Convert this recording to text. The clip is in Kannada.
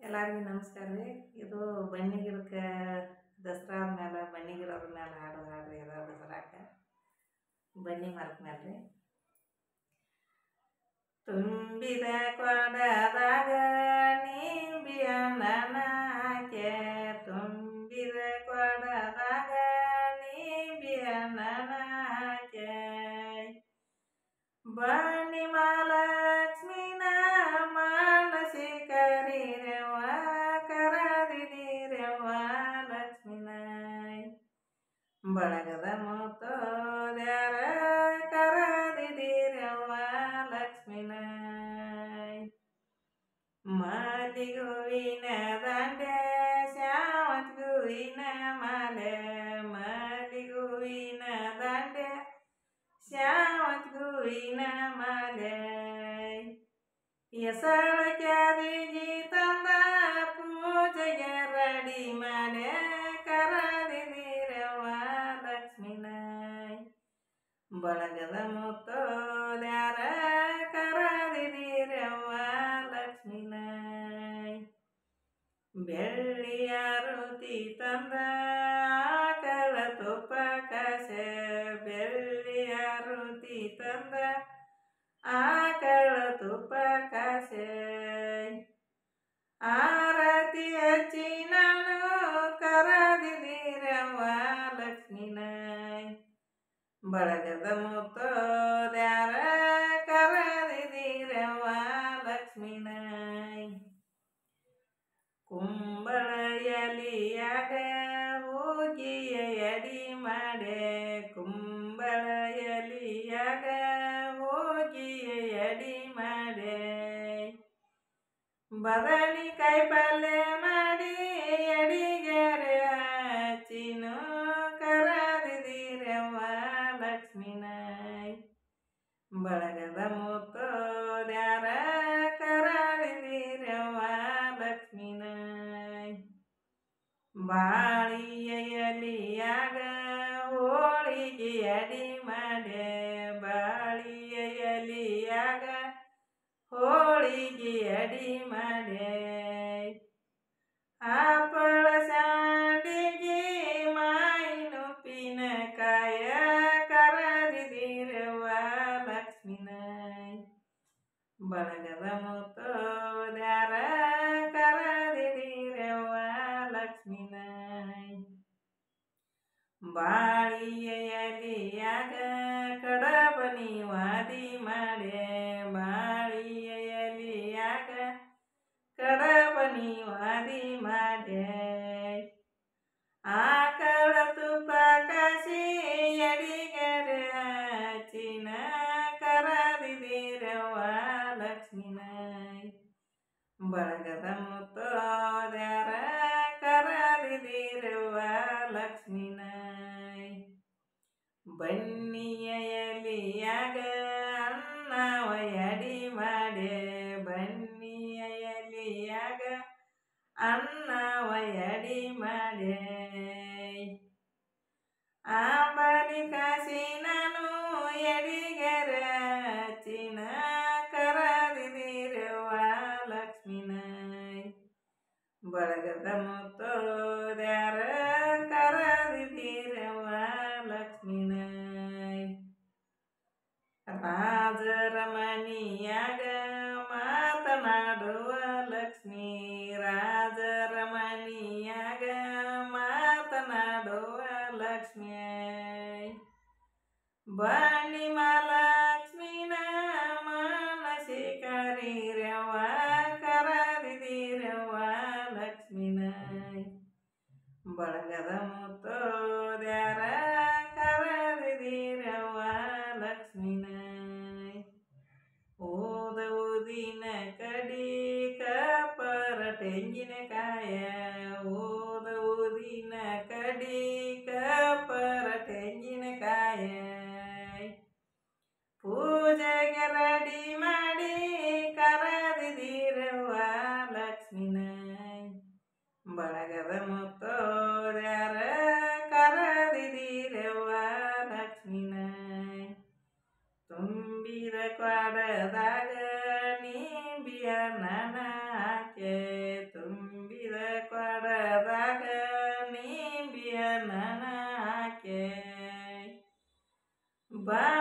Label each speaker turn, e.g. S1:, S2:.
S1: ಎಲ್ಲರಿಗೂ ನಮಸ್ಕಾರ ರೀ. ಇದು ಬನ್ನಿ ಗಿಡಕ್ಕೆ ದಸರಾ ಆದ್ಮೇಲೆ ಬನ್ನಿ ಗಿಡದ ಮೇಲೆ ಹಾಡ್ರಿ ಅದ ದಸರಾಕ್ಕೆ ಬನ್ನಿ ಮರದ ಮೇಲೆ ರೀ. ತುಂಬಿದ ಕೊಡದಾಗ ನಿಂಬಿಯ ನನಗೆ, ತುಂಬಿದ ಕೊಡದಾಗ ನಿಂಬಿಯ ನನಗೆ, ಬನ್ನಿ ಮಹಾಲಕ್ಷ್ಮಿನ ಮಾನಸಿ ಕರೀರವ್ವ, ಕರದಿರವ್ವ ಲಕ್ಷ್ಮಿನ, ಬಳಗದ ಮುತ್ತೋದ್ಯಾರ ಕರದಿರವ್ವ ಲಕ್ಷ್ಮಿನ, ಮಲ್ಲಿಗುವಿನ ದಂಡೆ ಶಾವಂತಿಗೆ ಹೂವಿನ ಮಾಲೆ, ಮಲ್ಲಿಗುವಿನ ದಂಡೆ ಶಾವಂತಿಗೆ ಹೂವಿನ ಮಾಲೆ, ಎಸಳ ಕ್ಯಾದಿಗೆ ತಂದ ಪೂಜೆಗೆ ರೆಡಿ ಮಾಡೆ, ಕರದಿರವ್ವ ಲಕ್ಷ್ಮಿನ, ಬಳಗದ ಮುತ್ತೋದ್ಯಾರ ಕರದಿರವ್ವ ಲಕ್ಷ್ಮಿನ, ಬೆಳ್ಳಿಯ ರುತಿ ತಂದ ಆಕಳ ತುಪ್ಪ ಕಾಸೆ, ಬೆಳ್ಳಿಯ ರುತಿ ತಂದ ಆಕಳ ತುಪ್ಪ ಕಾಸೆ, ಆರತಿ ಹಚ್ಚಿ ನಾನು ಕರದಿರವ್ವ ಲಕ್ಷ್ಮಿನ, ಬಳಗದ ಮುತ್ತೋದ್ಯಾರ ಕರದಿರವ್ವ ಲಕ್ಷ್ಮಿನ, ಕುಂಬಳ ಎಲಿಯಾಗ ಹೋಗಿಯ ಎಡಿ ಮಾಡೆ, ಕುಂಬಳ ಎಲಿಯಾಗ ಹೋಗಿಯ ಎಡಿ ಮಾಡೆ, ಬದನೆಕಾಯಿ ಪಲ್ಯ ಮಾಡಿ ಎಡಿಗೆರೆ ಹಚ್ಚಿನು ಕರದಿರವ್ವ ಲಕ್ಷ್ಮಿನ, ಬಳಗದ ಮುತ್ತೋದ್ಯಾರ ಕರದಿರವ್ವ ಲಕ್ಷ್ಮಿನ, ಬಾಳಿಯ ಎಲಿಯಾಗ ಹೋಳಿಗೆ ಎಡಿ ಮಾಡೆ, ಬಾಳಿಯ ಎಲಿಯಾಗ ಹೋಳಿಗೆ ಎಡಿ ಮಾಡೆ, ಹಪ್ಪಳ ಸಂಡಿಗೆ ಮಾವಿನುಪ್ಪಿನಕಾಯ ಕರದಿರವ್ವ ಲಕ್ಷ್ಮಿನ, ಬಳಗದ ಮುತ್ತೋದ್ಯಾರ ಕರದಿರವ್ವ ಲಕ್ಷ್ಮಿನ, ಬಾಳಿಯ ಎಲಿಯಾಗ ಕಡಬನಿ ವಾದಿ ಮಾಡೆ, ಬಾಳಿಯ ಎಲಿಯಾಗ ಕಡಬನಿ ವಾದಿ ಮಾಡೆ, ಆಕಳ ತುಪ್ಪ ಕಾಸಿ ಎಡಿಗೆರೆ ಹಚ್ಚಿನ ಕರದಿರವ್ವ ಲಕ್ಷ್ಮಿನ, ಬಳಗದ ಮುತ್ತೋದ್ಯಾರ ಕರದಿರವ್ವ ಲಕ್ಷ್ಮಿನ, ಬನ್ನಿಯ ಎಲಿಯಾಗ ಅನ್ನವ ಎಡಿ ಮಾಡೆ, ಬನ್ನಿಯ ಎಲಿಯಾಗ ಅನ್ನವ ಎಡಿ ಮಾಡೆ, ಆಂಬಲಿ ಕಾಸಿ ನಾನು ಎಡಿಗೆರೆ ಹಚ್ಚಿನ ಕರದಿರವ್ವ ಲಕ್ಷ್ಮಿನ, ಬಳಗದ ಮುತ್ತೋದ್ಯಾರ ಕರದಿರವ್ವ ಲಕ್ಷ್ಮಿನ, ರಾಜರ ಮನಿಯಾಗ ಮಾತನಾಡುವ ಲಕ್ಷ್ಮಿ, ರಾಜರ ಮನಿಯಾಗ ಮಾತನಾಡುವ ಲಕ್ಷ್ಮಿ, ಬನ್ನಿ ಮಹಾಲಕ್ಷ್ಮಿನ ಮಾನಸಿ ಕರೀರವ್ವ, ಕರದಿರವ್ವ ಲಕ್ಷ್ಮಿನ, ಬಳಗದ ಮುತ್ತೋದ್ಯಾರ ಕರದಿರವ್ವ ಲಕ್ಷ್ಮಿನ, ಊದಿನ ಕಡಿ ಕಪ್ಪರ ತೆಂಗಿನಕಾಯ, ಊದಿನ ಕಡಿ ಕಪ್ಪರ ತೆಂಗಿನಕಾಯ, ಪೂಜೆಗೆ ರೆಡಿ ಮಾಡಿ ಕರದಿರವ್ವ ಲಕ್ಷ್ಮಿನ, ಬಳಗದ ಮುತ್ತೋದ್ಯಾರ ಕರದಿರವ್ವ ಲಕ್ಷ್ಮಿನ, ತುಂಬಿದ ಕೊಡದಾಗ ನಿಂಬಿಯ ನನಗೆ, ತುಂಬ ಬಾ